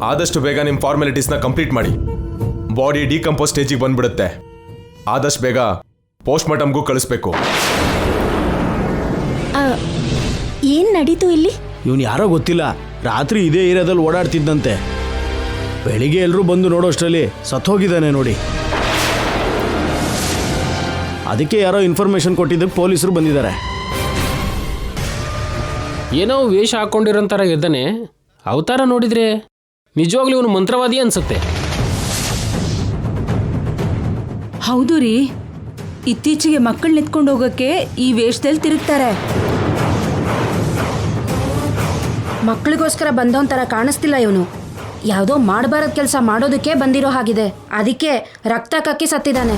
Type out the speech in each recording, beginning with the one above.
ಆದಷ್ಟು ಬೇಗ ನಿಮ್ಮ ಫಾರ್ಮಾಲಿಟೀಸ್ನ ಕಂಪ್ಲೀಟ್ ಮಾಡಿ. ಬಾಡಿ ಡಿಕಂಪೋಸ್ ಸ್ಟೇಜಿಗೆ ಬಂದ್ಬಿಡುತ್ತೆ. ಆದಷ್ಟು ಬೇಗ ಪೋಸ್ಟ್ ಮಾರ್ಟಮ್ಗೂ ಕಳಿಸ್ಬೇಕು. ಏನ್ ನಡೀತು ಇಲ್ಲಿ? ಇವನು ಯಾರೋ ಗೊತ್ತಿಲ್ಲ, ರಾತ್ರಿ ಇದೇ ಏರಿಯಾದಲ್ಲಿ ಓಡಾಡ್ತಿದ್ದಂತೆ. ಬೆಳಿಗ್ಗೆ ಎಲ್ಲರೂ ಬಂದು ನೋಡೋಷ್ಟರಲ್ಲಿ ಸತ್ತೋಗಿದ್ದಾನೆ ನೋಡಿ. ಅದಕ್ಕೆ ಯಾರೋ ಇನ್ಫಾರ್ಮೇಶನ್ ಕೊಟ್ಟಿದ್ದಕ್ಕೆ ಪೊಲೀಸರು ಬಂದಿದ್ದಾರೆ. ಏನೋ ವೇಷ ಹಾಕೊಂಡಿರೋಂಥರ ಇದ್ದಾನೆ. ಅವತಾರ ನೋಡಿದ್ರೆ ನಿಜವಾಗ್ಲೂ ಇವನು ಮಂತ್ರವಾದಿ ಅನ್ಸುತ್ತೆ. ಹೌದು ರೀ, ಇತ್ತೀಚೆಗೆ ಮಕ್ಕಳನ್ನ ಎತ್ಕೊಂಡು ಹೋಗಕ್ಕೆ ಈ ವೇಷದಲ್ಲಿ ತಿರುಗ್ತಾರೆ. ಮಕ್ಕಳಿಗೋಸ್ಕರ ಬಂದವನ್ ತರ ಕಾಣಿಸ್ತಿಲ್ಲ ಇವನು. ಯಾವುದೋ ಮಾಡಬಾರದ ಕೆಲಸ ಮಾಡೋದಕ್ಕೆ ಬಂದಿರೋ ಹಾಗಿದೆ. ಅದಕ್ಕೆ ರಕ್ತ ಕಕ್ಕಿ ಸತ್ತಿದ್ದಾನೆ.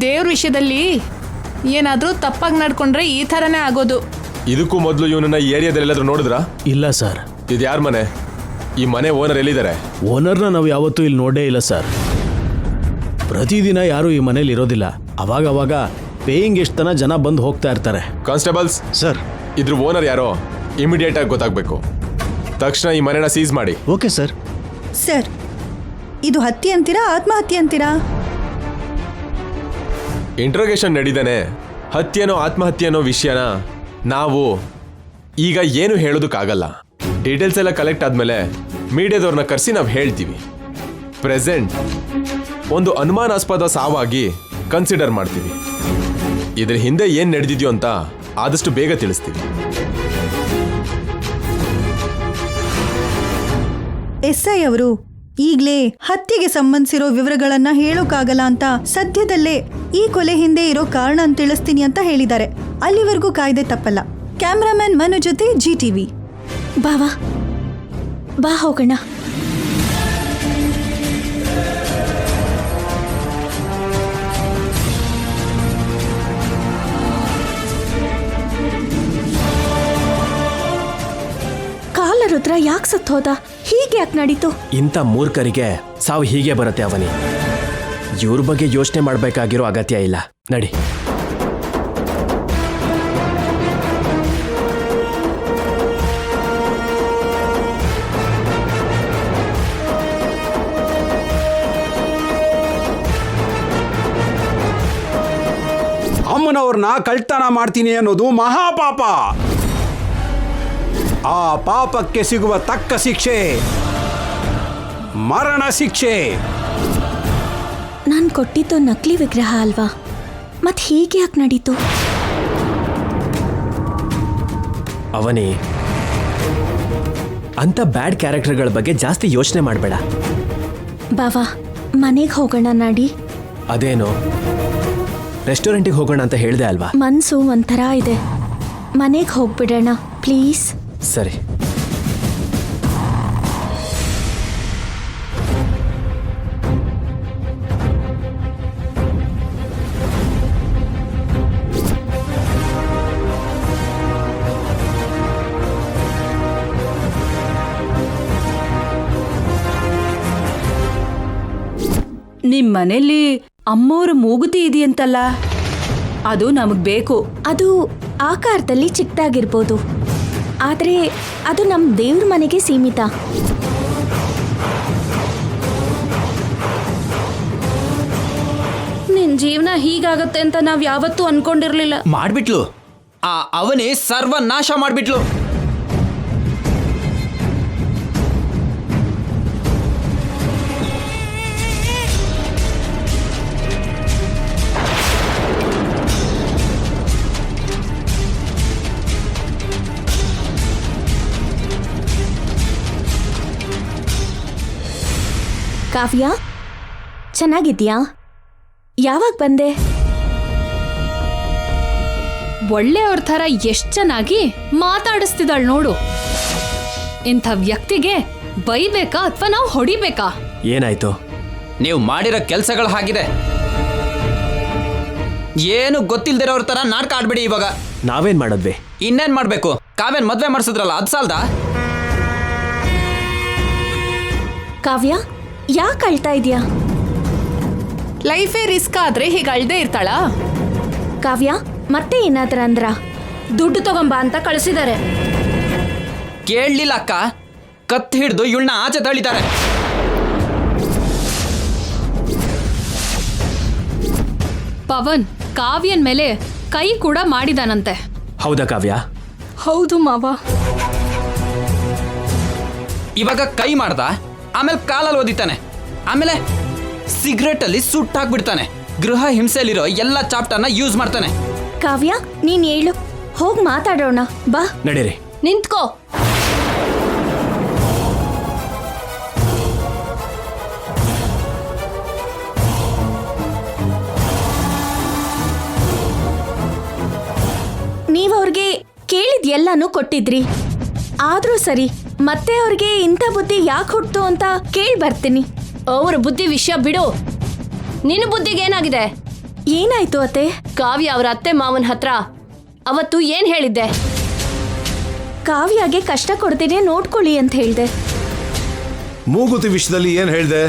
ದೇವ್ರ ವಿಷಯದಲ್ಲಿ ಏನಾದರೂ ತಪ್ಪಾಗಿ ನಡ್ಕೊಂಡ್ರೆ ಈ ಥರನೇ ಆಗೋದು. ಇದಕ್ಕೂ ಮೊದಲು ಇವನನ್ನ ಈ ಏರಿಯಾದಲ್ಲಿ ಎಲ್ಲಾದ್ರೂ ನೋಡಿದ್ರಾ? ಇಲ್ಲ ಸರ್. ಇದು ಯಾರ ಮನೆ? ಈ ಮನೆ ಓನರ್ ಎಲ್ಲಿದ್ದಾರೆ? ಓನರ್ನ ನಾವು ಯಾವತ್ತೂ ಇಲ್ಲಿ ನೋಡೇ ಇಲ್ಲ ಸರ್. ಪ್ರತಿದಿನ ಯಾರೂ ಈ ಮನೇಲಿ ಇರೋದಿಲ್ಲ. ಅವಾಗವಾಗ ಪೇಯಿಂಗ್ ಗೆಸ್ಟ್ ತನ ಜನ ಬಂದು ಹೋಗ್ತಾ ಇರ್ತಾರೆ. ಕಾನ್ಸ್ಟೇಬಲ್ಸ್ ಸರ್, ಇದ್ರ ಓನರ್ ಯಾರೋ ಇಮಿಡಿಯೇಟ್ ಆಗಿ ಗೊತ್ತಾಗಬೇಕು. ತಕ್ಷಣ ಈ ಮನೆನ ಸೀಸ್ ಮಾಡಿ. Okay sir. ಸರ್, ಇದು ಹತ್ಯೆ ಅಂತೀರಾ ಆತ್ಮಹತ್ಯೆ ಅಂತೀರಾ? ಇಂಟ್ರೋಗೇಷನ್ ನಡೀತಾನೆ. ಹತ್ಯೆನೋ ಆತ್ಮಹತ್ಯೆನೋ ವಿಷಯನ ನಾವು ಈಗ ಏನು ಹೇಳೋದಕ್ಕಾಗಲ್ಲ. ಡೀಟೇಲ್ಸ್ ಎಲ್ಲ ಕಲೆಕ್ಟ್ ಆದಮೇಲೆ ಮೀಡಿಯಾದವ್ರನ್ನ ಕರೆಸಿ ನಾವು ಹೇಳ್ತೀವಿ. ಪ್ರೆಸೆಂಟ್ ಒಂದು ಅನುಮಾನಾಸ್ಪದ ಸಾವಾಗಿ ಕನ್ಸಿಡರ್ ಮಾಡ್ತೀವಿ. ಇದ್ರ ಹಿಂದೆ ಏನು ನಡೆದಿದೆಯೋ ಅಂತ ಆದಷ್ಟು ಬೇಗ ತಿಳಿಸ್ತೀವಿ. SI ಅವರು ಈಗಲೇ ಹತ್ಯೆಗೆ ಸಂಬಂಧಿಸಿರೋ ವಿವರಗಳನ್ನ ಹೇಳೋಕ್ಕಾಗಲ್ಲ ಅಂತ ಸದ್ಯದಲ್ಲೇ ಈ ಕೊಲೆ ಹಿಂದೆ ಇರೋ ಕಾರಣ ಅಂತ ತಿಳಿಸ್ತೀನಿ ಅಂತ ಹೇಳಿದ್ದಾರೆ. ಅಲ್ಲಿವರೆಗೂ ಕಾಯ್ದೆ ತಪ್ಪಲ್ಲ. ಕ್ಯಾಮ್ರಾಮನ್ ಮನು ಜೊತೆ GTV. ಬಾವಾ ಬಾ ಹೋಗೋಣ. ರುದ್ರ ಯಾಕೆ ಸತ್ತೋದ? ಹೀಗೆ ಯಾಕೆ ನಡೀತು? ಇಂಥ ಮೂರ್ಖರಿಗೆ ಸಾವು ಹೀಗೆ ಬರುತ್ತೆ ಅವನಿ. ಇವ್ರ ಬಗ್ಗೆ ಯೋಚನೆ ಮಾಡಬೇಕಾಗಿರೋ ಅಗತ್ಯ ಇಲ್ಲ. ನಡಿ. ಅಮ್ಮನವ್ರನ್ನ ಕಳ್ತನ ಮಾಡ್ತೀನಿ ಅನ್ನೋದು ಮಹಾಪಾಪ. ಆ ಪಾಪಕ್ಕೆ ಸಿಗುವ ತಕ್ಕ ಶಿಕ್ಷೆ ಮರಣ ಶಿಕ್ಷೆ. ನಾನು ಕೊಟ್ಟಿದ್ದು ನಕಲಿ ವಿಗ್ರಹ ಅಲ್ವಾ? ಮತ್ತೆ ಹೀಗೆ ಯಾಕೆ ನಡೀತು? ಅವನಿ, ಅಂತ ಬ್ಯಾಡ್ ಕ್ಯಾರೆಕ್ಟರ್ಗಳ ಬಗ್ಗೆ ಜಾಸ್ತಿ ಯೋಚನೆ ಮಾಡಬೇಡ. ಬಾವಾ ಮನೆಗೆ ಹೋಗೋಣ ನಡಿ. ಅದೇನು ರೆಸ್ಟೋರೆಂಟಿಗೆ ಹೋಗೋಣ ಅಂತ ಹೇಳಿದೆ ಅಲ್ವಾ? ಮನ್ಸು ಒಂಥರ ಇದೆ. ಮನೆಗೆ ಹೋಗ್ಬಿಡೋಣ ಪ್ಲೀಸ್. ಸರಿ. ನಿಮ್ ಮನೇಲಿ ಅಮ್ಮೋರ ಮೂಗುತಿ ಇದೆಯಂತಲ್ಲ, ಅದು ನಮಗ್ ಬೇಕು. ಅದು ಆಕಾರದಲ್ಲಿ ಚಿಕ್ಕದಾಗಿರ್ಬೋದು, ಆದರೆ ಅದು ನಮ್ಮ ದೇವ್ರ ಮನೆಗೆ ಸೀಮಿತ. ನಿನ್ ಜೀವನ ಹೀಗಾಗತ್ತೆ ಅಂತ ನಾವ್ ಯಾವತ್ತೂ ಅನ್ಕೊಂಡಿರ್ಲಿಲ್ಲ. ಮಾಡ್ಬಿಟ್ಲು. ಅವನೇ ಸರ್ವನಾಶ ಮಾಡ್ಬಿಟ್ಲು. ಕಾವ್ಯ, ಚೆನ್ನಾಗಿದ್ಯಾ? ಯಾವಾಗ ಬಂದೆ? ಒಳ್ಳೆಯವ್ರ ಥರ ಎಷ್ಟ್ ಚೆನ್ನಾಗಿ ಮಾತಾಡಿಸ್ತಿದ್ದಾಳ್ ನೋಡು. ಇಂಥ ವ್ಯಕ್ತಿಗೆ ಬೈಬೇಕಾ ಅಥವಾ ನಾವು ಹೊಡಿಬೇಕಾ? ಏನಾಯ್ತು? ನೀವು ಮಾಡಿರೋ ಕೆಲ್ಸಗಳು ಹಾಗಿದೆ. ಏನು ಗೊತ್ತಿಲ್ದಿರೋರ ತರ ನಾಟಕ ಆಡ್ಬಿಡಿ ಇವಾಗ. ನಾವೇನ್ ಮಾಡಿದ್ವಿ? ಇನ್ನೇನ್ ಮಾಡ್ಬೇಕು? ಕಾವ್ಯನ್ ಮದ್ವೆ ಮಾಡಿಸಿದ್ರಲ್ಲ, ಅದ್ ಸಾಲ್ದ? ಕಾವ್ಯ, ಯಾಕೆ ಅಳ್ತಾ ಇದೆಯಾ? ಲೈಫೇ ರಿಸ್ಕ್ ಆದ್ರೆ ಹೀಗೆ ಅಳ್ದೇ ಇರ್ತಾಳ? ಕಾವ್ಯ, ಮತ್ತೆ ಏನಾದ್ರ ಅಂದ್ರ? ದುಡ್ಡು ತಗೊಂಬ ಅಂತ ಕಳಿಸಿದ್ದಾರೆ. ಕೇಳಲಿಲ್ಲ ಅಕ್ಕ. ಕತ್ ಹಿಡಿದು ಇವಳನ್ನ ಆಚೆ ತಳ್ಳಿದ್ದಾರೆ. ಪವನ್ ಕಾವ್ಯನ್ ಮೇಲೆ ಕೈ ಕೂಡ ಮಾಡಿದಾನಂತೆ. ಹೌದಾ ಕಾವ್ಯ? ಹೌದು ಮಾವ. ಇವಾಗ ಕೈ ಮಾಡ್ದ, ಆಮೇಲೆ ಕಾಲಲ್ಲಿ ಓದಿತಾನೆ, ಆಮೇಲೆ ಸಿಗರೆಟ್ ಅಲ್ಲಿ ಸುಟ್ಟಾಕ್ಬಿಡ್ತಾನೆ. ಗೃಹ ಹಿಂಸೆಯಲ್ಲಿರೋ ಎಲ್ಲ ಚಾಪ್ಟರ್ನ ಯೂಸ್ ಮಾಡ್ತಾನೆ. ಕಾವ್ಯ ನೀನ್ ಹೇಳು, ಹೋಗ್ ಮಾತಾಡೋಣ ಬಾ. ನಡೀರಿ. ನಿಂತ್ಕೋ. ನೀವ್ ಅವ್ರಿಗೆ ಕೇಳಿದ್ ಎಲ್ಲಾನು ಕೊಟ್ಟಿದ್ರಿ, ಆದ್ರೂ ಸರಿ ಮತ್ತೆ ಅವ್ರಿಗೆ ಇಂಥ ಬುದ್ಧಿ ಯಾಕೆ ಹುಟ್ಟು ಅಂತ ಕೇಳಿ ಬರ್ತೀನಿ. ಅವ್ರ ಬುದ್ಧಿ ವಿಷಯ ಬಿಡು. ನಿನ್ನ ಬುದ್ಧಿಗೆ ಏನಾಗಿದೆ? ಏನಾಯ್ತು ಅತ್ತೆ? ಕಾವ್ಯ ಅವರ ಅತ್ತೆ ಮಾವನ ಹತ್ರ ಅವತ್ತು ಏನ್ ಹೇಳಿದ್ದೆ? ಕಾವ್ಯಗೆ ಕಷ್ಟ ಕೊಡ್ತೀನಿ ನೋಡ್ಕೊಳ್ಳಿ ಅಂತ ಹೇಳ್ದೆ. ಮೂಗುತಿ ವಿಷಯದಲ್ಲಿ ಏನ್ ಹೇಳ್ದೆ?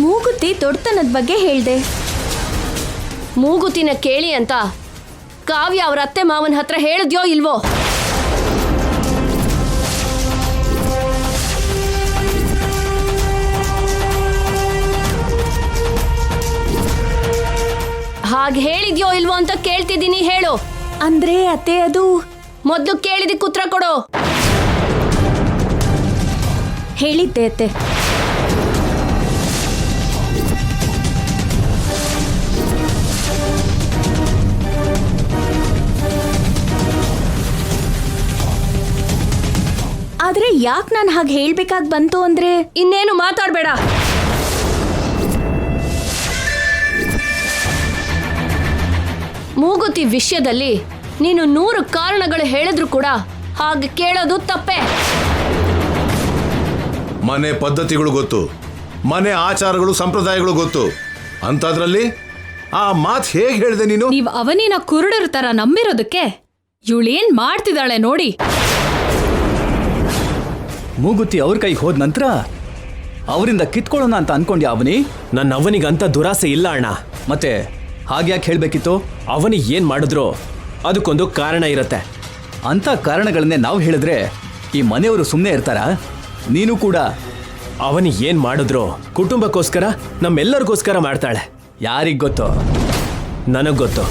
ಮೂಗುತಿ ದೊಡ್ಡತನದ ಬಗ್ಗೆ ಹೇಳ್ದೆ. ಮೂಗುತಿನ ಕೇಳಿ ಅಂತ ಕಾವ್ಯ ಅವರ ಅತ್ತೆ ಮಾವನ ಹತ್ರ ಹೇಳಿದ್ಯೋ ಇಲ್ವೋ? ಹಾಗೆ ಹೇಳಿದ್ಯೋ ಇಲ್ವೋ ಅಂತ ಕೇಳ್ತಿದ್ದೀನಿ, ಹೇಳು. ಅಂದ್ರೆ ಅತ್ತೆ ಅದು ಮೊದ್ಲು ಕೇಳಿದಕ್ಕೆ ಉತ್ತರ ಕೊಡು. ಹೇಳಿದ್ದೆ ಅತ್ತೆ. ಆದ್ರೆ ಯಾಕೆ ನಾನು ಹಾಗೆ ಹೇಳ್ಬೇಕಾಗಿ ಬಂತು ಅಂದ್ರೆ, ಇನ್ನೇನು ಮಾತಾಡ್ಬೇಡ. ಮೂಗುತಿ ವಿಷಯದಲ್ಲಿ ನೀನು 100 ಕಾರಣಗಳು ಹೇಳಿದ್ರು ಕೂಡ ಹಾಗೆ ಕೇಳೋದು ತಪ್ಪೇ. ಮನೆ ಪದ್ಧತಿಗಳು ಗೊತ್ತು, ಮನೆ ಆಚಾರಗಳು ಸಂಪ್ರದಾಯಗಳು ಗೊತ್ತು, ಅಂತದ್ರಲ್ಲಿ ಆ ಮಾತು ಹೇಗೆ ಹೇಳ್ದೆ ನೀನು? ನೀವ್ ಅವನಿನ ಕುರುಡರ ತರ ನಂಬಿರೋದಕ್ಕೆ ಇವಳೇನ್ ಮಾಡ್ತಿದ್ದಾಳೆ ನೋಡಿ. ಮೂಗುತಿ ಅವ್ರ ಕೈಗೆ ಹೋದ ನಂತರ ಅವರಿಂದ ಕಿತ್ಕೊಳ್ಳೋಣ ಅಂತ ಅನ್ಕೊಂಡ್ಯಾ ಅವನಿ? ನನ್ನ ಅವನಿಗಂತ ದುರಾಸೆ ಇಲ್ಲ ಅಣ್ಣ. ಮತ್ತೆ ಹಾಗ್ಯಾಕೆ ಹೇಳಬೇಕಿತ್ತು? ಅವನಿಗೆ ಏನು ಮಾಡಿದ್ರು ಅದಕ್ಕೊಂದು ಕಾರಣ ಇರುತ್ತೆ. ಅಂಥ ಕಾರಣಗಳನ್ನೇ ನಾವು ಹೇಳಿದ್ರೆ ಈ ಮನೆಯವರು ಸುಮ್ಮನೆ ಇರ್ತಾರಾ? ನೀನು ಕೂಡ ಅವನಿಗೆ ಏನು ಮಾಡಿದ್ರು ಕುಟುಂಬಕ್ಕೋಸ್ಕರ, ನಮ್ಮೆಲ್ಲರಿಗೋಸ್ಕರ ಮಾಡ್ತಾಳೆ. ಯಾರಿಗೆ ಗೊತ್ತು? ನನಗೆ ಗೊತ್ತು,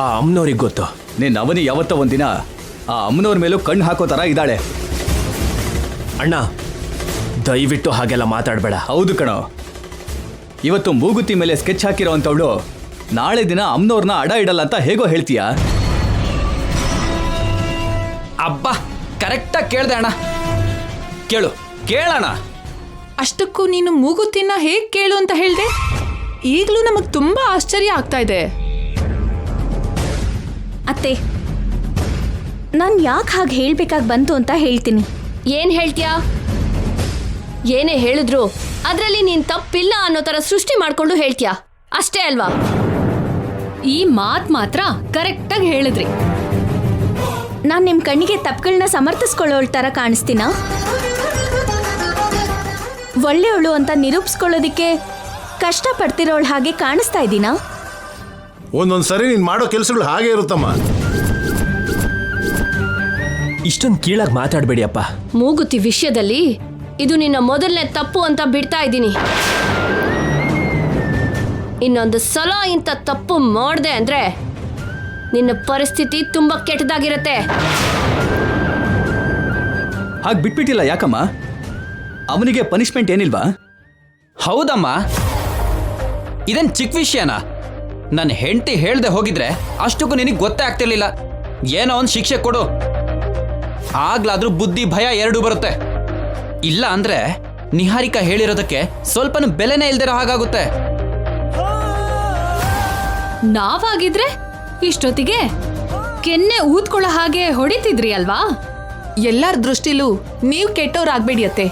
ಆ ಅಮ್ಮನವ್ರಿಗೆ ಗೊತ್ತು. ನೀನು ಅವನಿ ಯಾವತ್ತ ಒಂದಿನ ಆ ಅಮ್ಮನವ್ರ ಮೇಲೂ ಕಣ್ಣು ಹಾಕೋ ಥರ ಇದ್ದಾಳೆ. ಅಣ್ಣ ದಯವಿಟ್ಟು ಹಾಗೆಲ್ಲ ಮಾತಾಡಬೇಡ. ಹೌದು ಕಣೋ, ಇವತ್ತು ಮೂಗುತಿ ಮೇಲೆ ಸ್ಕೆಚ್ ಹಾಕಿರೋ ಅಂಥವಳು ನಾಳೆ ದಿನ ಅಮ್ಮನವ್ರನ್ನ ಅಡ ಇಡಲ್ಲ ಅಂತ ಹೇಗೋ ಹೇಳ್ತೀಯಾ? ಅಬ್ಬಾ, ಕರೆಕ್ಟಾಗಿ ಕೇಳ್ದೆ ಅಣ್ಣ. ಕೇಳೋಣ. ಅಷ್ಟಕ್ಕೂ ನೀನು ಮೂಗುತಿನ ಹೇಗ್ ಕೇಳು ಅಂತ ಹೇಳ್ದೆ? ಈಗಲೂ ನಮಗ್ ತುಂಬಾ ಆಶ್ಚರ್ಯ ಆಗ್ತಾ ಇದೆ. ಅತ್ತೆ, ನಾನು ಯಾಕೆ ಹಾಗೆ ಹೇಳ್ಬೇಕಾಗಿ ಬಂತು ಅಂತ ಹೇಳ್ತೀನಿ. ಏನ್ ಹೇಳ್ತೀಯಾ? ಏನೇ ಹೇಳಿದ್ರು ಅದ್ರಲ್ಲಿ ನೀನ್ ತಪ್ಪಿಲ್ಲ ಅನ್ನೋ ತರ ಸೃಷ್ಟಿ ಮಾಡ್ಕೊಂಡು ಹೇಳ್ತೀಯಾ ಅಷ್ಟೇ ಅಲ್ವಾ? ಈ ಮಾತ್ ಮಾತ್ರ ಕರೆಕ್ಟಾಗಿ ಹೇಳಿದ್ರಿ. ನಾನು ನಿಮ್ಮ ಕಣ್ಣಿಗೆ ತಪ್ಪುಗಳನ್ನ ಸಮರ್ಥಿಸ್ಕೊಳ್ಳೋಳ್ ಥರ ಕಾಣಿಸ್ತೀನಾ? ಒಳ್ಳೆಯವಳು ಅಂತ ನಿರೂಪಿಸ್ಕೊಳ್ಳೋದಿಕ್ಕೆ ಕಷ್ಟಪಡ್ತಿರೋಳು ಹಾಗೆ ಕಾಣಿಸ್ತಾ ಇದ್ದೀನಾ? ಒಂದೊಂದ್ಸರಿ ನೀನ್ ಮಾಡೋ ಕೆಲಸಗಳು ಹಾಗೆ ಇರುತ್ತಮ್ಮ. ಇಷ್ಟೊಂದು ಕೀಳಾಗಿ ಮಾತಾಡಬೇಡಿಯಪ್ಪ. ಮೂಗುತಿ ವಿಷಯದಲ್ಲಿ ಇದು ನಿನ್ನ ಮೊದಲನೇ ತಪ್ಪು ಅಂತ ಬಿಡ್ತಾ ಇದ್ದೀನಿ. ಇನ್ನೊಂದು ಸಲ ಇಂಥ ತಪ್ಪು ಮಾಡ್ದೆ ಅಂದ್ರೆ ನಿನ್ನ ಪರಿಸ್ಥಿತಿ ತುಂಬಾ ಕೆಟ್ಟದಾಗಿರತ್ತೆ. ಹಾಗೆ ಬಿಟ್ಬಿಟ್ಟಿಲ್ಲ ಯಾಕಮ್ಮ? ಅವನಿಗೆ ಪನಿಷ್ಮೆಂಟ್ ಏನಿಲ್ವಾ? ಹೌದಮ್ಮ, ಇದೇನ್ ಚಿಕ್ಕ ವಿಷಯನಾ? ನನ್ನ ಹೆಂಡತಿ ಹೇಳ್ದೆ ಹೋಗಿದ್ರೆ ಅಷ್ಟಕ್ಕೂ ನಿನಗೆ ಗೊತ್ತೇ ಆಗ್ತಿರ್ಲಿಲ್ಲ. ಏನೋ ಒಂದು ಶಿಕ್ಷೆ ಕೊಡು, ಆಗ್ಲಾದ್ರೂ ಬುದ್ಧಿ ಭಯ ಎರಡೂ ಬರುತ್ತೆ. ಇಲ್ಲ ಅಂದ್ರೆ ನಿಹಾರಿಕಾ ಹೇಳಿರೋದಕ್ಕೆ ಸ್ವಲ್ಪನೂ ಬೆಲೆನೇ ಇಲ್ದಿರೋ ಹಾಗಾಗುತ್ತೆ. ನಾವಾಗಿದ್ರೆ ಇಷ್ಟೊತ್ತಿಗೆ ಕೆನ್ನೆ ಊದ್ಕೊಳ್ಳೋ ಹಾಗೆ ಹೊಡಿತಿದ್ರಿ ಅಲ್ವಾ? ಎಲ್ಲರ ದೃಷ್ಟಿಲೂ ನೀವು ಕೆಟ್ಟವ್ರಾಗ್ಬೇಡಿ ಅತ್ತೆ.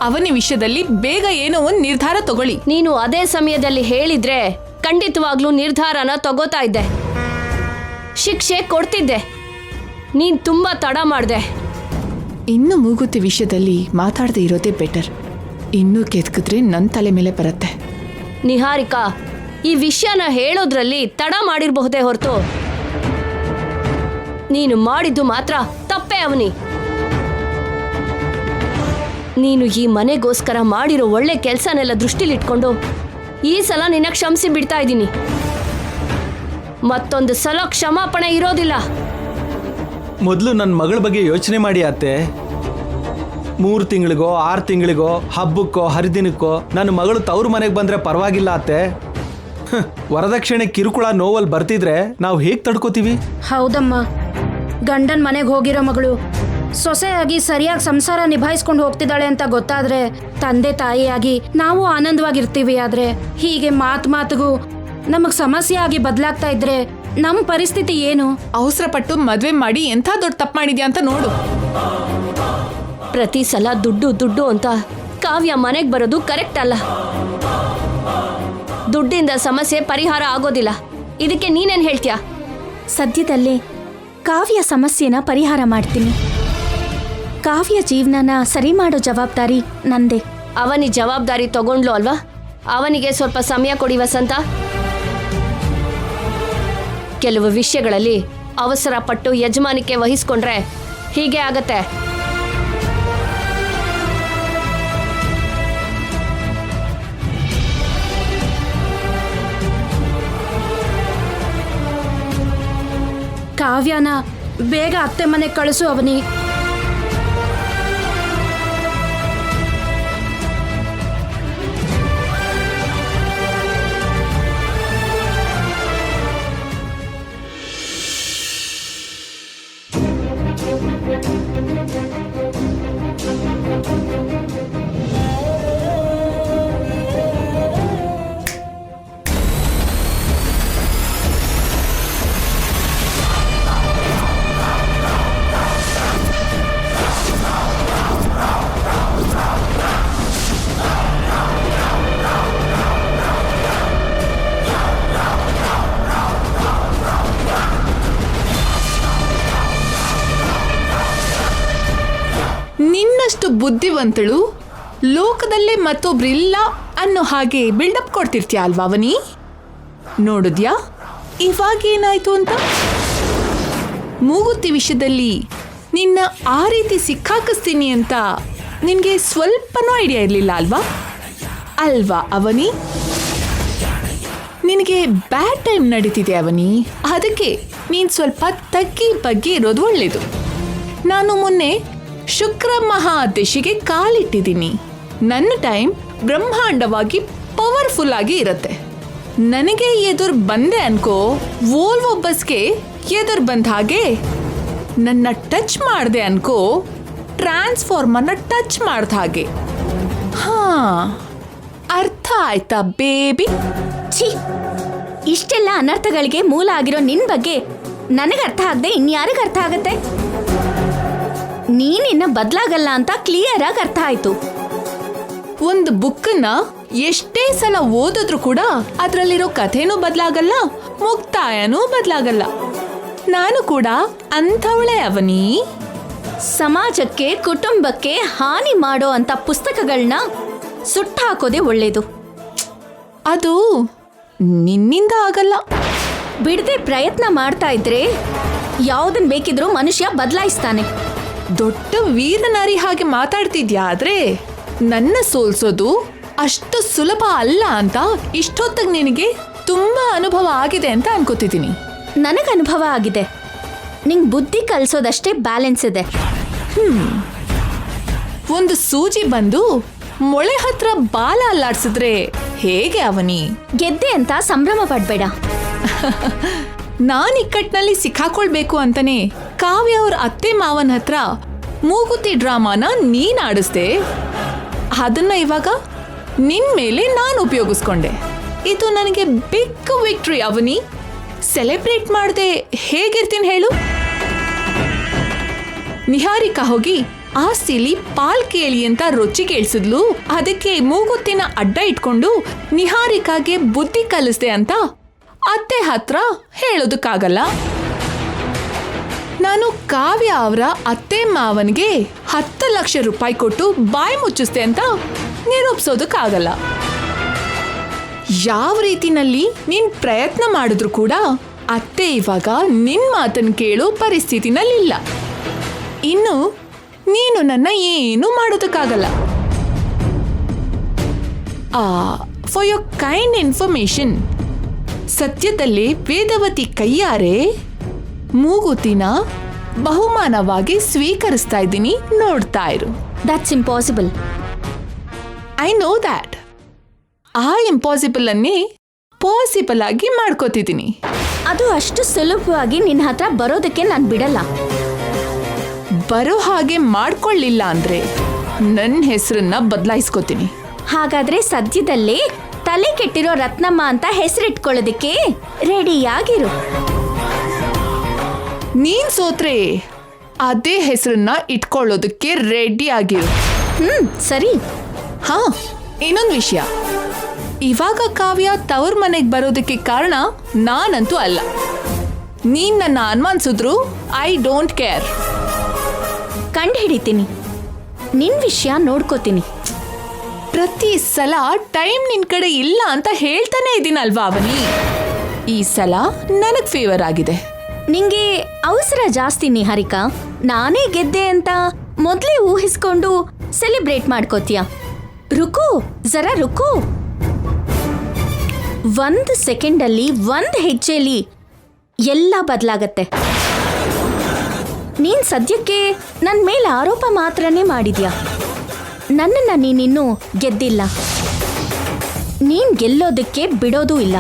ಅವನ ವಿಷಯದಲ್ಲಿ ಬೇಗ ಏನೋ ಒಂದು ನಿರ್ಧಾರ ತಗೊಳ್ಳಿ. ನೀನು ಅದೇ ಸಮಯದಲ್ಲಿ ಹೇಳಿದ್ರೆ ಖಂಡಿತವಾಗ್ಲೂ ನಿರ್ಧಾರನ ತಗೋತಾ ಇದ್ದೆ, ಶಿಕ್ಷೆ ಕೊಡ್ತಿದ್ದೆ. ನೀನ್ ತುಂಬಾ ತಡ ಮಾಡ್ದೆ. ಇನ್ನು ಮೂಗುತಿ ವಿಷಯದಲ್ಲಿ ಮಾತಾಡದೆ ಇರೋದೇ ಬೆಟರ್. ಇನ್ನೂ ಕೆತ್ಕಿದ್ರೆ ನನ್ನ ತಲೆ ಮೇಲೆ ಬರುತ್ತೆ. ನಿಹಾರಿಕಾ, ಈ ವಿಷಯನ ಹೇಳೋದ್ರಲ್ಲಿ ತಡ ಮಾಡಿರಬಹುದೇ ಹೊರತು ನೀನು ಮಾಡಿದ್ದು ಮಾತ್ರ ತಪ್ಪೇ ಅವನಿ. ನೀನು ಈ ಮನೆಗೋಸ್ಕರ ಮಾಡಿರೋ ಒಳ್ಳೆ ಕೆಲಸನೆಲ್ಲ ದೃಷ್ಟಿಲಿಟ್ಕೊಂಡು ಈ ಸಲ ನಿನ್ನ ಕ್ಷಮಿಸಿ ಬಿಡ್ತಾ ಇದ್ದೀನಿ. ಮತ್ತೊಂದು ಸಲ ಕ್ಷಮಾಪಣೆ ಇರೋದಿಲ್ಲ. ಮೊದಲು ನನ್ನ ಮಗಳ ಬಗ್ಗೆ ಯೋಚನೆ ಮಾಡಿ ಅತ್ತೆ. 3 ತಿಂಗಳಿಗೋ 6 ತಿಂಗಳಿಗೋ ಹಬ್ಬಕ್ಕೋ ಹರಿದಿನಕ್ಕೋ ನನ್ನ ಮಗಳು ತವ್ರ ಮನೆಗೆ ಬಂದರೆ ಪರವಾಗಿಲ್ಲ ಅತ್ತೆ. ವರದಕ್ಷಿಣೆ ಕಿರುಕುಳ ನೋವಲ್ಲಿ ಬರ್ತಿದ್ರೆ ನಾವು ಹೇಗೆ ತಡ್ಕೋತೀವಿ? ಹೌದಮ್ಮ, ಗಂಡನ ಮನೆಗೆ ಹೋಗಿರೋ ಮಗಳು ಸೊಸೆಯಾಗಿ ಸರಿಯಾಗಿ ಸಂಸಾರ ನಿಭಾಯಿಸ್ಕೊಂಡು ಹೋಗ್ತಿದ್ದಾಳೆ ಅಂತ ಗೊತ್ತಾದ್ರೆ ತಂದೆ ತಾಯಿಯಾಗಿ ನಾವು ಆನಂದವಾಗಿರ್ತೀವಿ. ಆದ್ರೆ ಹೀಗೆ ಮಾತಿಗೂ ನಮಗ್ ಸಮಸ್ಯೆ ಆಗಿ ಬದಲಾಗ್ತಾ ಇದ್ರೆ ನಮ್ಮ ಪರಿಸ್ಥಿತಿ ಏನು? ಅವಸರ ಪಟ್ಟು ಮದ್ವೆ ಮಾಡಿ ಎಂಥ ದೊಡ್ಡ ತಪ್ಪು ಮಾಡಿದ್ಯಾ ಅಂತ ನೋಡು. ಪ್ರತಿ ಸಲ ದುಡ್ಡು ದುಡ್ಡು ಅಂತ ಕಾವ್ಯ ಮನೆಗೆ ಬರೋದು ಕರೆಕ್ಟ್ ಅಲ್ಲ. ದುಡ್ಡಿಂದ ಸಮಸ್ಯೆ ಪರಿಹಾರ ಆಗೋದಿಲ್ಲ. ಇದಕ್ಕೆ ನೀನೇನ್ ಹೇಳ್ತೀಯಾ? ಸದ್ಯದಲ್ಲೇ ಕಾವ್ಯ ಸಮಸ್ಯೆನ ಪರಿಹಾರ ಮಾಡ್ತೀನಿ. ಕಾವ್ಯ ಜೀವನನ ಸರಿ ಮಾಡೋ ಜವಾಬ್ದಾರಿ ನಂದೇ. ಅವನಿ ಜವಾಬ್ದಾರಿ ತಗೊಂಡ್ಲು ಅಲ್ವಾ? ಅವನಿಗೆ ಸ್ವಲ್ಪ ಸಮಯ ಕೊಡಿ ವಸಂತ. ಕೆಲವು ವಿಷಯಗಳಲ್ಲಿ ಅವಸರ ಪಟ್ಟು ಯಜಮಾನಿಕೆ ವಹಿಸ್ಕೊಂಡ್ರೆ ಹೀಗೆ ಆಗತ್ತೆ. ಕಾವ್ಯನ ಬೇಗ ಅತ್ತೆ ಮನೆಗೆ ಕಳಿಸು ಅವನಿ. ನಿನ್ನಷ್ಟು ಬುದ್ಧಿವಂತಳು ಲೋಕದಲ್ಲೇ ಮತ್ತೊಬ್ರಿಲ್ಲ ಅನ್ನೋ ಹಾಗೆ ಬಿಲ್ಡಪ್ ಕೊಡ್ತಿರ್ತೀಯ ಅಲ್ವಾ ಅವನಿ? ನೋಡಿದ್ಯಾ ಇವಾಗೇನಾಯ್ತು ಅಂತ? ಮೂಗುತಿ ವಿಷಯದಲ್ಲಿ ನಿನ್ನ ಆ ರೀತಿ ಸಿಕ್ಕಾಕಿಸ್ತೀನಿ ಅಂತ ನಿನಗೆ ಸ್ವಲ್ಪನೂ ಐಡಿಯಾ ಇರಲಿಲ್ಲ ಅಲ್ವಾ ಅವನಿ? ನಿನಗೆ ಬ್ಯಾಡ್ ಟೈಮ್ ನಡೀತಿದೆ ಅವನಿ. ಅದಕ್ಕೆ ನೀನು ಸ್ವಲ್ಪ ತಗ್ಗಿ ಬಗ್ಗಿ ಇರೋದು ಒಳ್ಳೇದು. ನಾನು ಮೊನ್ನೆ ಶುಕ್ರ ಮಹಾದಶಿಗೆ ಕಾಲಿಟ್ಟಿದ್ದೀನಿ. ನನ್ನ ಟೈಮ್ ಬ್ರಹ್ಮಾಂಡವಾಗಿ ಪವರ್ಫುಲ್ ಆಗಿ ಇರುತ್ತೆ. ನನಗೆ ಎದುರು ಬಂದೆ ಅನ್ಕೋ, ವೋಲ್ವೋ ಬಸ್ಗೆ ಎದುರು ಬಂದ ಹಾಗೆ. ನನ್ನ ಟಚ್ ಮಾಡಿದೆ ಅನ್ಕೋ, ಟ್ರಾನ್ಸ್ಫಾರ್ಮರ್ನ ಟಚ್ ಮಾಡ್ದ ಹಾಗೆ. ಹಾ, ಅರ್ಥ ಆಯ್ತಾ ಬೇಬಿ? ಛೀ, ಇಷ್ಟೆಲ್ಲ ಅನರ್ಥಗಳಿಗೆ ಮೂಲ ಆಗಿರೋ ನಿನ್ ಬಗ್ಗೆ ನನಗೆ ಅರ್ಥ ಆಗದೆ ಇನ್ಯಾರಿಗೆ ಅರ್ಥ ಆಗತ್ತೆ? ನೀನಿನ್ನ ಬದಲಾಗಲ್ಲ ಅಂತ ಕ್ಲಿಯರ್ ಆಗಿ ಅರ್ಥ ಆಯ್ತು. ಒಂದು ಬುಕ್ಕನ್ನ ಎಷ್ಟೇ ಸಲ ಓದಿದ್ರು ಕೂಡ ಅದರಲ್ಲಿರೋ ಕಥೆನೂ ಬದಲಾಗಲ್ಲ, ಮುಕ್ತಾಯನೂ ಬದಲಾಗಲ್ಲ. ನಾನು ಕೂಡ ಅಂಥವಳೆ ಅವನಿ. ಸಮಾಜಕ್ಕೆ ಕುಟುಂಬಕ್ಕೆ ಹಾನಿ ಮಾಡೋ ಅಂತ ಪುಸ್ತಕಗಳನ್ನ ಸುಟ್ಟು ಹಾಕೋದೇ ಒಳ್ಳೇದು. ಅದು ನಿನ್ನಿಂದ ಆಗಲ್ಲ. ಬಿಡದೆ ಪ್ರಯತ್ನ ಮಾಡ್ತಾ ಇದ್ರೆ ಯಾವುದನ್ ಬೇಕಿದ್ರೂ ಮನುಷ್ಯ ಬದಲಾಯಿಸ್ತಾನೆ. ದೊಡ್ಡ ವೀರನಾರಿ ಹಾಗೆ ಮಾತಾಡ್ತಿದ್ಯಾ, ಆದ್ರೆ ನನ್ನ ಸೋಲ್ಸೋದು ಅಷ್ಟು ಸುಲಭ ಅಲ್ಲ ಅಂತ ಇಷ್ಟೊತ್ತಿಗೆ ನಿನಗೆ ತುಂಬಾ ಅನುಭವ ಆಗಿದೆ ಅಂತ ಅನ್ಕೋತಿದ್ದೀನಿ. ನನಗೆ ಅನುಭವ ಆಗಿದೆ. ನಿಂಗೆ ಬುದ್ಧಿ ಕಲಿಸೋದಷ್ಟೇ ಬ್ಯಾಲೆನ್ಸ್ ಇದೆ. ಒಂದು ಸೂಜಿ ಬಂದು ಮೊಳೆ ಹತ್ರ ಬಾಲ ಅಲ್ಲಾಡ್ಸಿದ್ರೆ ಹೇಗೆ ಅವನಿ? ಗೆದ್ದೆ ಅಂತ ಸಂಭ್ರಮ ಪಡ್ಬೇಡ. ನಾನ್ ಇಕ್ಕಟ್ನಲ್ಲಿ ಸಿಕ್ಕಾಕೊಳ್ಬೇಕು ಅಂತಾನೆ ಕಾವ್ಯ ಅವ್ರ ಅತ್ತೆ ಮಾವನ ಹತ್ರ ಮೂಗುತಿ ಡ್ರಾಮಾನ ನೀನ್ ಆಡಿಸ್ದೆ. ಅದನ್ನ ಇವಾಗ ನಿನ್ ಮೇಲೆ ನಾನು ಉಪಯೋಗಿಸ್ಕೊಂಡೆ. ಇದು ನನಗೆ ಬಿಗ್ ವಿಕ್ಟ್ರಿ ಅವನಿ. ಸೆಲೆಬ್ರೇಟ್ ಮಾಡದೆ ಹೇಗಿರ್ತೀನಿ ಹೇಳು? ನಿಹಾರಿಕಾ ಹೋಗಿ ಆಸ್ತಿಲಿ ಪಾಲ್ ಕೇಳಿ ಅಂತ ರೊಚ್ಚಿ ಕೇಳಿಸಿದ್ಲು. ಅದಕ್ಕೆ ಮೂಗುತ್ತಿನ ಅಡ್ಡ ಇಟ್ಕೊಂಡು ನಿಹಾರಿಕಾಗೆ ಬುದ್ಧಿ ಕಲಿಸ್ದೆ ಅಂತ ಅತ್ತೆ ಹತ್ರ ಹೇಳೋದಕ್ಕಾಗಲ್ಲ. ನಾನು ಕಾವ್ಯ ಅವರ ಅತ್ತೆ ಮಾವನಿಗೆ 10 ಲಕ್ಷ ರೂಪಾಯಿ ಕೊಟ್ಟು ಬಾಯಿ ಮುಚ್ಚಿಸ್ದೆ ಅಂತ ನಿರೂಪಿಸೋದಕ್ಕಾಗಲ್ಲ. ಯಾವ ರೀತಿನಲ್ಲಿ ನೀನ್ ಪ್ರಯತ್ನ ಮಾಡಿದ್ರು ಕೂಡ ಅತ್ತೆ ಇವಾಗ ನಿನ್ ಮಾತನ್ನು ಕೇಳೋ ಪರಿಸ್ಥಿತಿನಲ್ಲಿಲ್ಲ. ಇನ್ನು ನೀನು ನನ್ನ ಏನು ಮಾಡೋದಕ್ಕಾಗಲ್ಲ. ಫಾರ್ ಯೋರ್ ಕೈಂಡ್ ಇನ್ಫಾರ್ಮೇಶನ್, ಸದ್ಯದಲ್ಲೇ ವೇದವತಿ ಕೈಯಾರೆ ಮೂಗುತಿನ ಬಹುಮಾನವಾಗಿ ಸ್ವೀಕರಿಸ್ತಾ ಇದ್ದೀನಿ, ನೋಡ್ತಾ ಇರು. That's impossible. I know that. ಆ ಇಂಪಾಸಿಬಲ್ ಅನ್ನೇ ಪಾಸಿಬಲ್ ಆಗಿ ಮಾಡ್ಕೋತಿದ್ದೀನಿ. ಅದು ಅಷ್ಟು ಸುಲಭವಾಗಿ ನಿನ್ನ ಹತ್ರ ಬರೋದಕ್ಕೆ ನಾನು ಬಿಡಲ್ಲ. ಬರೋ ಹಾಗೆ ಮಾಡ್ಕೊಳ್ಳಿಲ್ಲ ಅಂದ್ರೆ ನನ್ನ ಹೆಸರನ್ನ ಬದಲಾಯಿಸ್ಕೋತೀನಿ. ಹಾಗಾದ್ರೆ ಸದ್ಯದಲ್ಲೇ ತಲೆ ಕೆಟ್ಟಿರೋ ರತ್ನಮ್ಮ ಅಂತ ಹೆಸರಿಟ್ಕೊಳ್ಳೋದಕ್ಕೆ ರೆಡಿಯಾಗಿರು. ನೀನ್ ಸೋತ್ರೆ ಅದೇ ಹೆಸರನ್ನ ಇಟ್ಕೊಳ್ಳೋದಕ್ಕೆ ರೆಡಿ ಆಗಿರು. ಸರಿ. ಹಾ, ಇನ್ನೊಂದು ವಿಷಯ, ಇವಾಗ ಕಾವ್ಯ ತವ್ರ ಮನೆಗೆ ಬರೋದಕ್ಕೆ ಕಾರಣ ನಾನಂತೂ ಅಲ್ಲ. ನೀನ್ ನನ್ನ ಅನುಮಾನಿಸಿದ್ರು ಐ ಡೋಂಟ್ ಕೇರ್. ಕಂಡು ಹಿಡಿತೀನಿ, ನಿನ್ ವಿಷಯ ನೋಡ್ಕೋತೀನಿ. ಪ್ರತಿ ಸಲ ಟೈಮ್ ನಿನ್ ಕಡೆ ಇಲ್ಲ ಅಂತ ಹೇಳ್ತಾನೆ ಇದ್ದೀನಲ್ವಾ ಅವನಿ. ಈ ಸಲ ನನಗ್ ಫೇವರ್ ಆಗಿದೆ. ನಿಂಗೆ ಅವಸರ ಜಾಸ್ತಿ ನಿಹಾರಿಕಾ. ನಾನೇ ಗೆದ್ದೆ ಅಂತ ಮೊದಲೇ ಊಹಿಸ್ಕೊಂಡು ಸೆಲೆಬ್ರೇಟ್ ಮಾಡ್ಕೋತೀಯ. ರುಕು, ಜರಾ ರುಕು. 1 ಸೆಕೆಂಡಲ್ಲಿ 1 ಹೆಜ್ಜೆಲಿ ಎಲ್ಲ ಬದಲಾಗತ್ತೆ. ನೀನ್ ಸದ್ಯಕ್ಕೆ ನನ್ನ ಮೇಲೆ ಆರೋಪ ಮಾತ್ರನೇ ಮಾಡಿದ್ಯಾ. ನನ್ನನ್ನು ನೀನಿನ್ನೂ ಗೆದ್ದಿಲ್ಲ. ನೀನ್ ಗೆಲ್ಲೋದಕ್ಕೆ ಬಿಡೋದೂ ಇಲ್ಲ.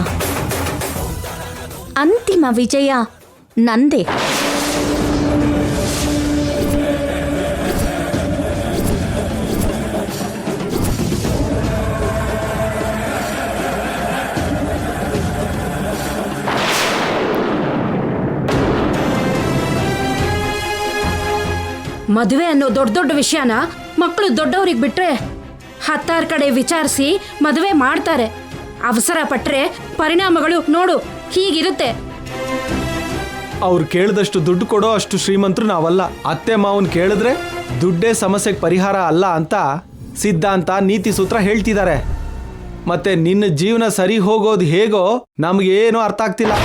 ಅಂತಿಮ ವಿಜಯ ನಂದೇ. ಮದುವೆ ಅನ್ನೋ ದೊಡ್ಡ ದೊಡ್ಡ ವಿಷಯನ ಮಕ್ಕಳು ದೊಡ್ಡವ್ರಿಗೆ ಬಿಟ್ರೆ 10 ಕಡೆ ವಿಚಾರಿಸಿ ಮದುವೆ ಮಾಡ್ತಾರೆ. ಅವಸರ ಪಟ್ರೆ ಪರಿಣಾಮಗಳು ನೋಡು ಹೀಗಿರುತ್ತೆ. ಅವ್ರು ಕೇಳಿದಷ್ಟು ದುಡ್ಡು ಕೊಡೋ ಅಷ್ಟು ಶ್ರೀಮಂತರು ನಾವಲ್ಲ. ಅತ್ತೆ ಮಾವನ್ ಕೇಳಿದ್ರೆ ದುಡ್ಡೇ ಸಮಸ್ಯೆಗೆ ಪರಿಹಾರ ಅಲ್ಲ ಅಂತ ಸಿದ್ಧಾಂತ, ನೀತಿ ಸೂತ್ರ ಹೇಳ್ತಿದ್ದಾರೆ. ಮತ್ತೆ ನಿನ್ನ ಜೀವನ ಸರಿ ಹೋಗೋದು ಹೇಗೋ ನಮಗೇನೂ ಅರ್ಥ ಆಗ್ತಿಲ್ಲ.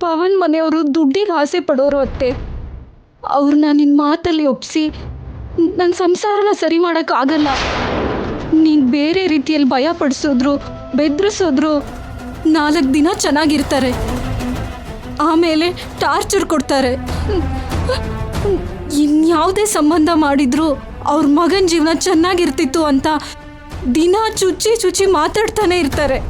ಪವನ್ ಮನೆಯವರು ದುಡ್ಡಿಗೆ ಆಸೆ ಪಡೋರು ಅತ್ತೆ. ಅವ್ರನ್ನ ನಿನ್ನ ಮಾತಲ್ಲಿ ಒಪ್ಪಿಸಿ ನನ್ನ ಸಂಸಾರನ ಸರಿ ಮಾಡೋಕ್ಕಾಗಲ್ಲ. ನೀನು ಬೇರೆ ರೀತಿಯಲ್ಲಿ ಭಯ ಪಡಿಸಿದ್ರು, ಬೆದರಿಸಿದ್ರು 4 ದಿನ ಚೆನ್ನಾಗಿರ್ತಾರೆ, ಆಮೇಲೆ ಟಾರ್ಚರ್ ಕೊಡ್ತಾರೆ. ಇನ್ಯಾವುದೇ ಸಂಬಂಧ ಮಾಡಿದ್ರು ಅವ್ರ ಮಗನ ಜೀವನ ಚೆನ್ನಾಗಿರ್ತಿತ್ತು ಅಂತ ದಿನ ಚುಚ್ಚಿ ಚುಚ್ಚಿ ಮಾತಾಡ್ತಾನೆ ಇರ್ತಾರೆ.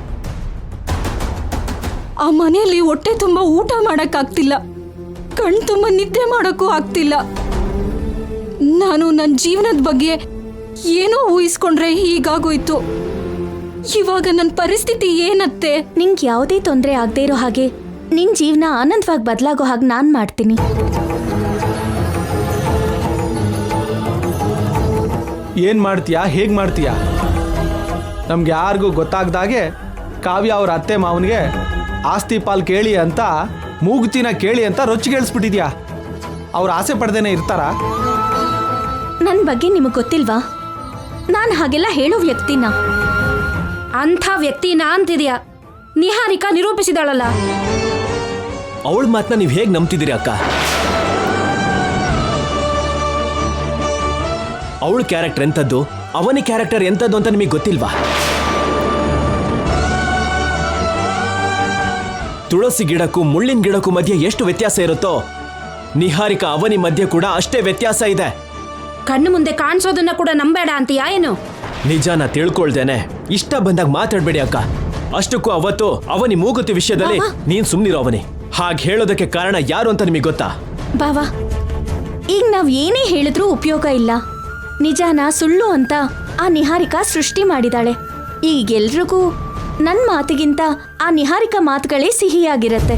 ಆ ಮನೆಯಲ್ಲಿ ಹೊಟ್ಟೆ ತುಂಬ ಊಟ ಮಾಡೋಕ್ಕಾಗ್ತಿಲ್ಲ, ಕಣ್ ತುಂಬ ನಿದ್ದೆ ಮಾಡೋಕ್ಕೂ ಆಗ್ತಿಲ್ಲ. ನಾನು ನನ್ನ ಜೀವನದ ಬಗ್ಗೆ ಏನೋ ಊಹಿಸ್ಕೊಂಡ್ರೆ ಹೀಗಾಗೋಯ್ತು. ಇವಾಗ ನನ್ನ ಪರಿಸ್ಥಿತಿ ಏನತ್ತೆ? ನಿಂಗೆ ಯಾವುದೇ ತೊಂದರೆ ಆಗದೆ ಇರೋ ಹಾಗೆ ನಿನ್ನ ಜೀವನ ಆನಂದವಾಗಿ ಬದಲಾಗೋ ಹಾಗೆ ನಾನು ಮಾಡ್ತೀನಿ. ಏನು ಮಾಡ್ತೀಯಾ, ಹೇಗೆ ಮಾಡ್ತೀಯಾ? ನಮ್ಗೆ ಯಾರಿಗೂ ಗೊತ್ತಾಗ್ದಾಗೆ ಕಾವ್ಯ ಅವ್ರ ಅತ್ತೆ ಮಾವನಿಗೆ ಆಸ್ತಿ ಪಾಲ್ ಕೇಳಿ ಅಂತ, ಮೂಗುತಿನ ಕೇಳಿ ಅಂತ ರೊಚ್ಚಿಗೇಳಿಸ್ಬಿಟ್ಟಿದ್ಯಾ. ಅವ್ರು ಆಸೆ ಪಡ್ದೇನೆ ಇರ್ತಾರಾ? ನನ್ನ ಬಗ್ಗೆ ನಿಮಗೆ ಗೊತ್ತಿಲ್ವಾ? ನಾನು ಹಾಗೆಲ್ಲ ಹೇಳೋ ವ್ಯಕ್ತಿನ. ಅಂಥ ವ್ಯಕ್ತಿನ ಅಂತಿದ್ಯಾ? ನಿಹಾರಿಕಾ ನಿರೂಪಿಸಿದಾಳಲ್ಲ. ಅವಳ ಮಾತನ್ನ ನೀವು ಹೇಗೆ ನಂಬ್ತಿದ್ದೀರಿ ಅಕ್ಕ? ಅವಳ ಕ್ಯಾರೆಕ್ಟರ್ ಎಂಥದ್ದು, ಅವನಿ ಕ್ಯಾರೆಕ್ಟರ್ ಎಂಥದ್ದು ಅಂತ ನಿಮಗೆ ಗೊತ್ತಿಲ್ವಾ? ತುಳಸಿ ಗಿಡಕ್ಕೂ ಮುಳ್ಳಿನ ಗಿಡಕ್ಕೂ ಮಧ್ಯೆ ಎಷ್ಟು ವ್ಯತ್ಯಾಸ ಇರುತ್ತೋ, ನಿಹಾರಿಕಾ ಅವನಿ ಮಧ್ಯೆ ಕೂಡ ಅಷ್ಟೇ ವ್ಯತ್ಯಾಸ ಇದೆ. ಕಣ್ಣು ಮುಂದೆ ಕಾಣಿಸೋದನ್ನ ಕೂಡ ನಂಬೇಡ ಅಂತೀಯಾ ಏನು? ನಿಜಾನ ತಿಳ್ಕೊಳ್ದೇನೆ ಇಷ್ಟ ಬಂದಾಗ ಮಾತಾಡ್ಬೇಡಿ ಅಕ್ಕ. ಅಷ್ಟಕ್ಕೂ ಅವತ್ತು ಅವನಿ ಮೂಗುತಿ ವಿಷಯದಲ್ಲಿ ನೀನ್ ಸುಮ್ನಿರೋ ಅವನಿ. ಹಾಗೆ ಹೇಳೋದಕ್ಕೆ ಕಾರಣ ಯಾರು ಅಂತ ನಿಮಗೆ ಗೊತ್ತಾ? ಬಾವಾ, ಈಗ ನಾವ್ ಏನೇ ಹೇಳಿದ್ರೂ ಉಪಯೋಗ ಇಲ್ಲ. ನಿಜಾನ ಸುಳ್ಳು ಅಂತ ಆ ನಿಹಾರಿಕಾ ಸೃಷ್ಟಿ ಮಾಡಿದಾಳೆ. ಈಗೆಲ್ರಿಗೂ ನನ್ನ ಮಾತಿಗಿಂತ ಆ ನಿಹಾರಿಕಾ ಮಾತುಗಳೇ ಸಿಹಿಯಾಗಿರತ್ತೆ.